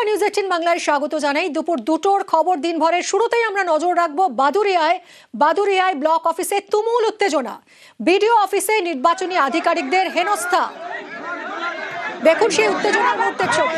News 18 বাংলায় স্বাগত জানাই। দুপুর 2টোর খবর দিনভরের শুরুতেই আমরা নজর রাখবো বাদুরিয়ায় ব্লক অফিসে তুমুল উত্তেজনা, বিডিও অফিসে নির্বাচনী আধিকারিকদের হেনস্থা। দেখুন সেই উত্তেজনার মুহূর্তের ছবি।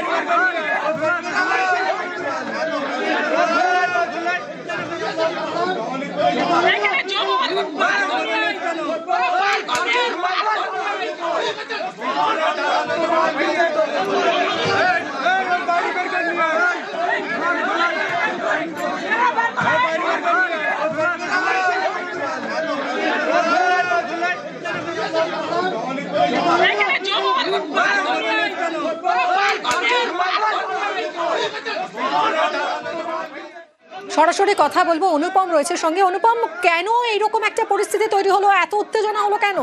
সরাসরি কথা বলবো, অনুপম রয়েছে সঙ্গে। অনুপম, কেন এইরকম একটা পরিস্থিতি তৈরি হলো, এত উত্তেজনা হলো কেন?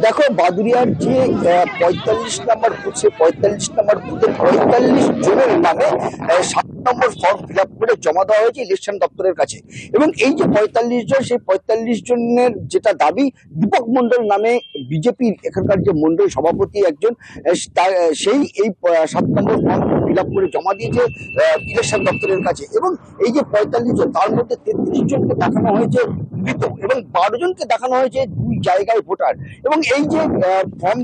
দেখো, বাদুরিয়ার যে 45 নম্বর বুথ, 45 নম্বর বুথের 45 জনের নামে 7 নম্বর ফর্ম ফিল আপ করে জমা দেওয়া হয়েছে ইলেকশন দপ্তরের কাছে। এবং এই যে 45 জন, সেই 45 জনের যেটা দাবি, দীপক মন্ডল নামে বিজেপির এখানকার যে মন্ডল সভাপতি একজন, সেই এই 7 নম্বর ফর্ম ফিল আপ করে জমা দিয়েছে ইলেকশন দপ্তরের কাছে। এবং এই যে 45 জন, তার মধ্যে 33 জনকে দেখানো হয়েছে মৃত এবং 12 জনকে দেখানো হয়েছে 2 জায়গায় ভোটার। এবং এই যে ফর্ম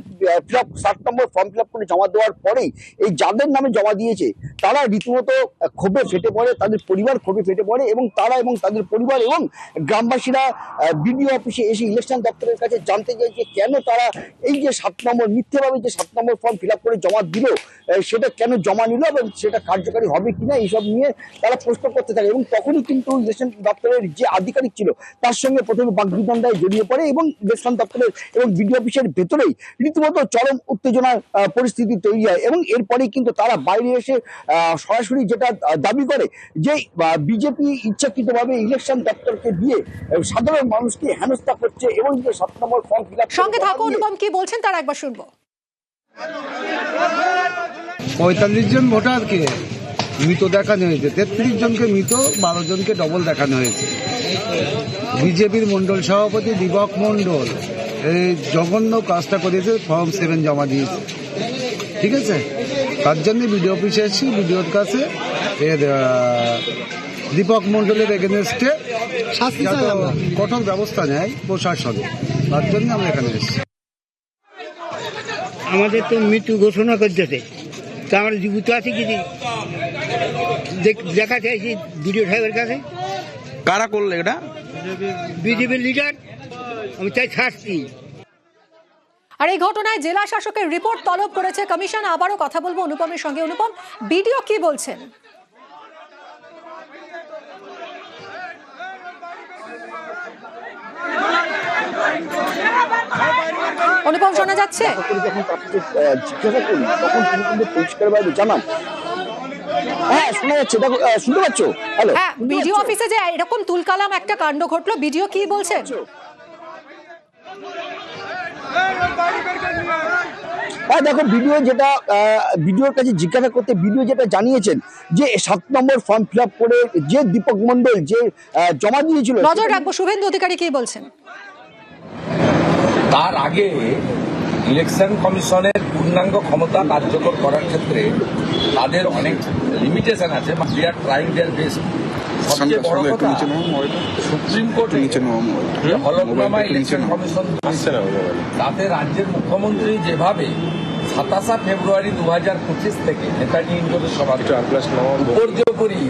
ফিল আপ 7 নম্বর ফর্ম ফিল আপ করে জমা দেওয়ার পরেই এই যাদের নামে জমা দিয়েছে তারা রীতিমতো ক্ষোভে ফেটে পড়ে, তাদের পরিবার ক্ষোভে ফেটে পড়ে এবং তারা এবং তাদের পরিবার এবং গ্রামবাসীরা বিডিও অফিসে এসে ইলেকশন দপ্তরের কাছে জানতে চায় যে কেন তারা এই যে 7 নম্বর মিথ্যেভাবে যে 7 নম্বর ফর্ম ফিল আপ করে জমা দিল, সেটা কেন জমা নিল এবং সেটা কার্যকারী হবে কিনা, এইসব নিয়ে তারা প্রশ্ন করতে থাকে। এবং তখনই কিন্তু ইলেকশন দপ্তরের যে আধিকারিক ছিল তার সঙ্গে প্রথমে বাগবিতণ্ডায় জড়িয়ে পড়ে এবং ইলেকশন দপ্তরের এবং বিডিও অফিসের ভেতরেই রীতিমতো চরম উত্তেজনার পরিস্থিতি তৈরি হয়। এবং এরপরেই কিন্তু তারা বাইরে এসে সরাসরি যেটা দাবি করে যে বিজেপি ইচ্ছাকৃতভাবে ইলেকশন দপ্তরকে দিয়ে সাধারণ মানুষকে হেনস্থা করছে এবং যে 7 নম্বর ফর্ম ফিল আপ। সঙ্গে থাকো অনুপম, কি বলছেন তারা একবার শুনবো। 45 জন ভোটারকে মৃত দেখানো হয়েছে, 33 জনকে মৃত, 12 জনকে ডবল দেখানো হয়েছে। বিজেপির মন্ডল সভাপতি দীপক মন্ডল এই জঘন্য কাজটা করেছে, ফর্ম 7 জমা দিয়েছে। ঠিক আছে, তার জন্য বিডিও অফিসে এসেছি, বিডিওর কাছে দীপক মন্ডলের এগেনস্টে কঠোর ব্যবস্থা নেয় প্রশাসন, তার জন্য আমরা এখানে এসেছি। আমাদের তো মৃত্যু ঘোষণা করতেছে, তা আমরা জীবিত আছি কি দেখা চাইছি বিডিও সাহেবের কাছে। কারা করলে এটা? বিজেপির লিডার, আমি চাই শাস্তি। আর এই ঘটনায় জেলা শাসকের রিপোর্ট তলব করেছে কমিশন। আবারও কথা বলবো অনুপমের সঙ্গে। অনুপম, বিডিও কি বলছেন? অনুপম, শোনা যাচ্ছে? যখন তাকে জিজ্ঞাসা করি তখন তিনি কিন্তু পরিষ্কারভাবে জানান। হ্যাঁ, শোনা যাচ্ছে, দেখো, শুনতে পাচ্ছ? হ্যালো, হ্যাঁ, বিডিও অফিসে যে এরকম তুলকালাম একটা কাণ্ড ঘটলো, বিডিও কি বলছেন? হ্যাঁ, দেখো, ভিডিওর কাছে জিজ্ঞাসা করতে ভিডিও যেটা জানিয়েছেন যে 7 নম্বর ফর্ম ফিল আপ করে যে দীপক মন্ডল যে জমা দিয়েছিল। নজর রাখবো, শুভেন্দু অধিকারী কি বলছেন? তার আগে ইলেকশন কমিশনের পূর্ণাঙ্গ ক্ষমতা কার্যকর করার ক্ষেত্রে তাদের অনেক লিমিটেশন আছে। দে আর ট্রাইং দেয়ার বেস্ট। সবচেয়ে বড় কথা, সুপ্রিম কোর্টে হলফনামা ইলেকশন কমিশন তাতে রাজ্যের মুখ্যমন্ত্রী যেভাবে 27 ফেব্রুয়ারি 2025 থেকে নেতাজি ইন্ডোরের সভা উপর্যুপরি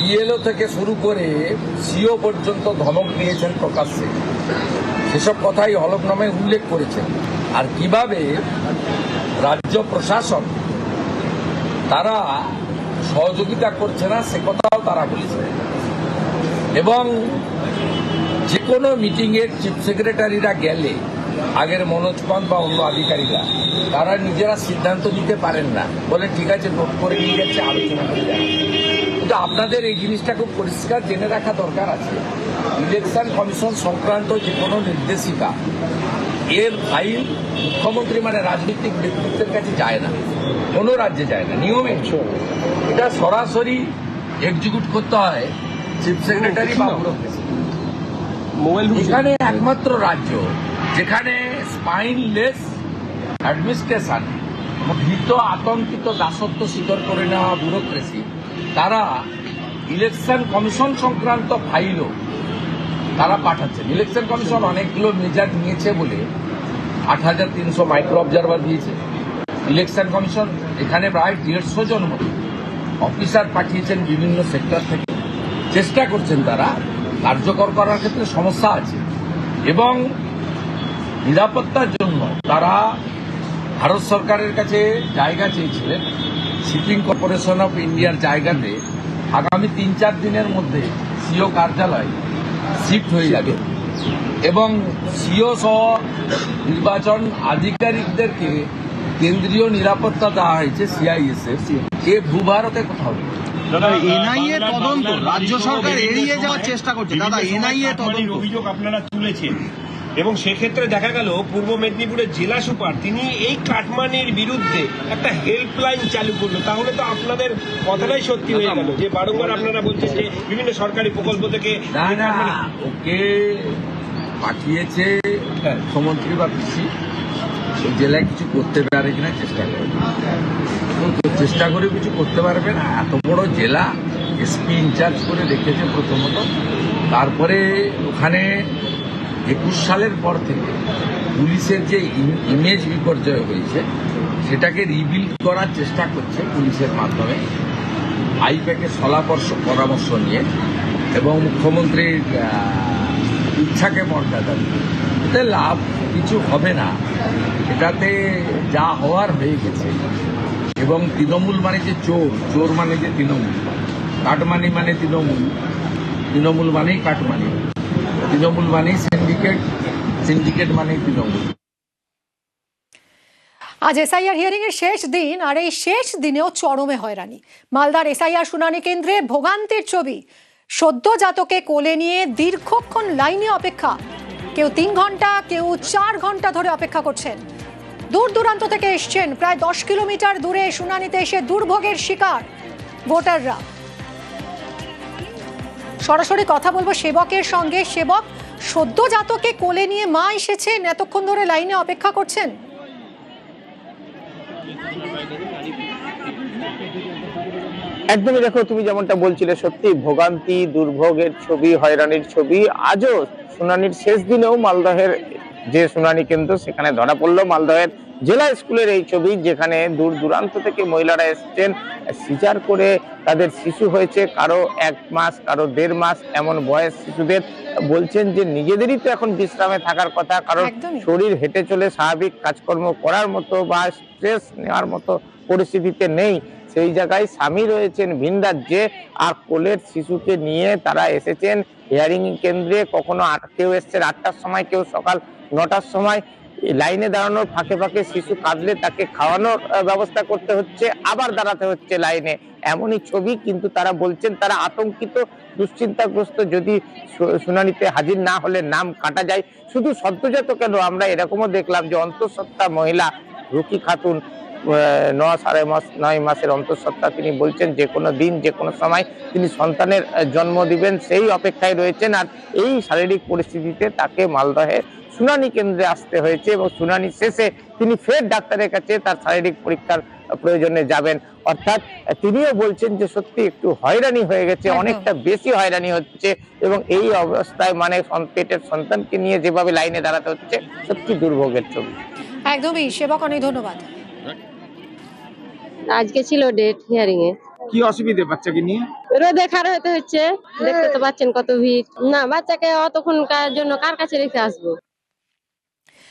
বিএলও থেকে শুরু করে সিও পর্যন্ত ধমক দিয়েছেন প্রকাশ্যে, সেসব কথাই হলফনামায় উল্লেখ করেছেন। আর কিভাবে রাজ্য প্রশাসন তারা সহযোগিতা করছে না সে কথাও তারা বলেছে। এবং যে কোনো মিটিংয়ের চিফ সেক্রেটারিরা গেলে আগের মনোজ পান বা অন্য আধিকারিকরা তারা নিজেরা সিদ্ধান্ত নিতে পারেন না, বলে ঠিক আছে নোট করে নিয়ে যাচ্ছে, আলোচনা করে যাচ্ছে। কিন্তু আপনাদের এই জিনিসটা খুব পরিষ্কার জেনে রাখা দরকার আছে, ইলেকশন কমিশন সংক্রান্ত যে কোনো নির্দেশিকা এর ফাইল মুখ্যমন্ত্রী মানে রাজনৈতিক ব্যক্তিত্বের কাছে যায় না, কোনো রাজ্যে যায় না নিয়মে। এটা সরাসরি এক্সিকিউট করতে হয় চিফ সেক্রেটারি বা এখানে একমাত্র রাজ্য যেখানে স্পাইনলেস অ্যাডমিনিস্ট্রেশন, ভীত আতঙ্কিত দাসত্ব স্বীকার করে নেওয়া ব্যুরোক্রেসি, তারা ইলেকশন কমিশন সংক্রান্ত ফাইলও তারা পাঠাচ্ছেন। ইলেকশন কমিশন অনেকগুলো মেজার নিয়েছে বলে ৮,৩০০ মাইক্রো অবজারভার দিয়েছে। ইলেকশন কমিশন এখানে প্রায় 150 জন মতো অফিসার পাঠিয়েছেন বিভিন্ন সেক্টর থেকে। চেষ্টা করছেন তারা কার্যকর করার ক্ষেত্রে সমস্যা আছে এবং নিরাপত্তার জন্য তারা ভারত সরকারের কাছে জায়গা চেয়েছিলেন। শিপিং কর্পোরেশন অফ ইন্ডিয়ার জায়গাতে আগামী ৩-৪ দিনের মধ্যে সিও কার্যালয় শিফট হয়ে যাবে এবং সিও সহ নির্বাচন আধিকারিকদেরকে কেন্দ্রীয় নিরাপত্তা দেওয়া হয়েছে সিআইএসএফ। এ ভূভারতে কোথাও নেই। এনআইএ তদন্ত রাজ্য সরকার এড়িয়ে যাওয়ার চেষ্টা করছে। দাদা, এনআইএ তদন্ত অভিযোগ আপনারা তুলেছেন এবং সেক্ষেত্রে দেখা গেল পূর্ব মেদিনীপুরের জেলা সুপার তিনি এই কাটমানির বিরুদ্ধে একটা হেল্পলাইন চালু করলো। তাহলে তো আপনাদের কথাটাই সত্যি হয়ে গেল যে বারংবার আপনারা বলছেন যে বিভিন্ন সরকারি প্রকল্প থেকে না ওকে পাঠিয়েছে মুখ্যমন্ত্রী বা পিসি, ওই জেলায় কিছু করতে পারে কিনা চেষ্টা করে, চেষ্টা করে কিছু করতে পারবে না। এত বড় জেলা এসপি ইনচার্জ করে রেখেছে প্রথমত, তারপরে ওখানে ২১ সালের পর থেকে পুলিশের যে ইমেজ বিপর্যয় হয়েছে সেটাকে রিবিল্ড করার চেষ্টা করছে পুলিশের মাধ্যমে, আইপ্যাকের পরামর্শ নিয়ে এবং মুখ্যমন্ত্রীর ইচ্ছাকে মর্যাদা দিয়ে। এতে লাভ কিছু হবে না, এটাতে যা হওয়ার হয়ে গেছে। এবং তৃণমূল মানে যে চোর, চোর মানে যে তৃণমূল, কাটমানি মানে তৃণমূল, তৃণমূল মানেই কাটমানি, তৃণমূল মানেই সিন্ডিকেট, সিন্ডিকেট মানেই তৃণমূল। আজ এসআইআর হিয়ারিং এর শেষ দিন, আর এই শেষ দিনেও চরমে হয়রানি। মালদার এসআইআর শুনানি কেন্দ্রে ভোগান্তির ছবি। সদ্যজাতকে কোলে নিয়ে দীর্ঘক্ষণ লাইনে অপেক্ষা, কেউ ৩ ঘন্টা, কেউ ৪ ঘন্টা ধরে অপেক্ষা করছেন। দূর দূরান্ত থেকে এসছেন, প্রায় ১০ কিলোমিটার দূরে শুনানিতে এসে দুর্ভোগের শিকার ভোটাররা। সরাসরি কথা বলবো সেবকের সঙ্গে। সেবক, সদ্যজাতকে কোলে নিয়ে মা এসেছেন, এতক্ষণ ধরে লাইনে অপেক্ষা করছেন। একদমই, দেখো তুমি যেমনটা বলছিলে, সত্যি ভোগান্তি, দুর্ভোগের ছবি, হয়রানির ছবি আজও শুনানির শেষ দিনেও মালদহের যে শুনানি কেন্দ্র সেখানে ধরা পড়লো। মালদহের জেলা স্কুলের এই ছবি, যেখানে দূর দূরান্ত থেকে মহিলারা এসছেন সিজার করে, তাদের শিশু হয়েছে, কারো ১ মাস, কারো ১.৫ মাস এমন বয়স শিশুদের। বলছেন যে নিজেদেরই তো এখন বিশ্রামে থাকার কথা, কারণ শরীর হেঁটে চলে স্বাভাবিক কাজকর্ম করার মতো বা স্ট্রেস নেওয়ার মতো পরিস্থিতিতে নেই। সেই জায়গায় স্বামী রয়েছেন ভিন রাজ্যে, আর কোলের শিশুকে নিয়ে তারা এসেছেন হিয়ারিং কেন্দ্রে। কখনো কেউ এসছেন ৮টার সময়, কেউ সকাল ৯টার সময়। লাইনে দাঁড়ানোর ফাঁকে ফাঁকে শিশু কাঁদলে তাকে খাওয়ানোর ব্যবস্থা করতে হচ্ছে, আবার দাঁড়াতে হচ্ছে লাইনে, এমনই ছবি। কিন্তু তারা বলছেন তারা আতঙ্কিত, দুশ্চিন্তাগ্রস্ত, যদি শুনানিতে হাজির না হলে নাম কাটা যায়। শুধু সদ্যজাত কেন, আমরা এরকমও দেখলাম যে অন্তঃসত্ত্বা মহিলা রুকি খাতুন, ৯ মাসের অন্তঃসত্ত্বা, তিনি বলছেন যে কোনো দিন, যে কোনো সময় তিনি সন্তানের জন্ম দিবেন, সেই অপেক্ষায় রয়েছেন। আর এই শারীরিক পরিস্থিতিতে তাকে মালদহে শুনানি কেন্দ্রে আসতে হয়েছে এবং শুনানি শেষে তিনি ফের ডাক্তারের কাছে তার শারীরিক পরীক্ষার প্রয়োজনে যাবেন। অর্থাৎ তিনিও বলছেন যে সত্যি একটু হয়রানি হয়ে গেছে, অনেকটা বেশি হয়রানি হচ্ছে এবং এই অবস্থায় মানে পেটের সন্তানকে নিয়ে যেভাবে লাইনে দাঁড়াতে হচ্ছে, সত্যি দুর্ভোগের ছবি। একদমই। সেবক, অনেক ধন্যবাদ। আজকে ছিল ডেট হিয়ারিং এ। কি অসুবিধে বাচ্চাকে নিয়ে? রোদে খাড়া হতে হচ্ছে, দেখতে তো পাচ্ছেন কত ভিড়। না, বাচ্চাকে অতক্ষণ জন্য কার কাছে রেখে আসবো?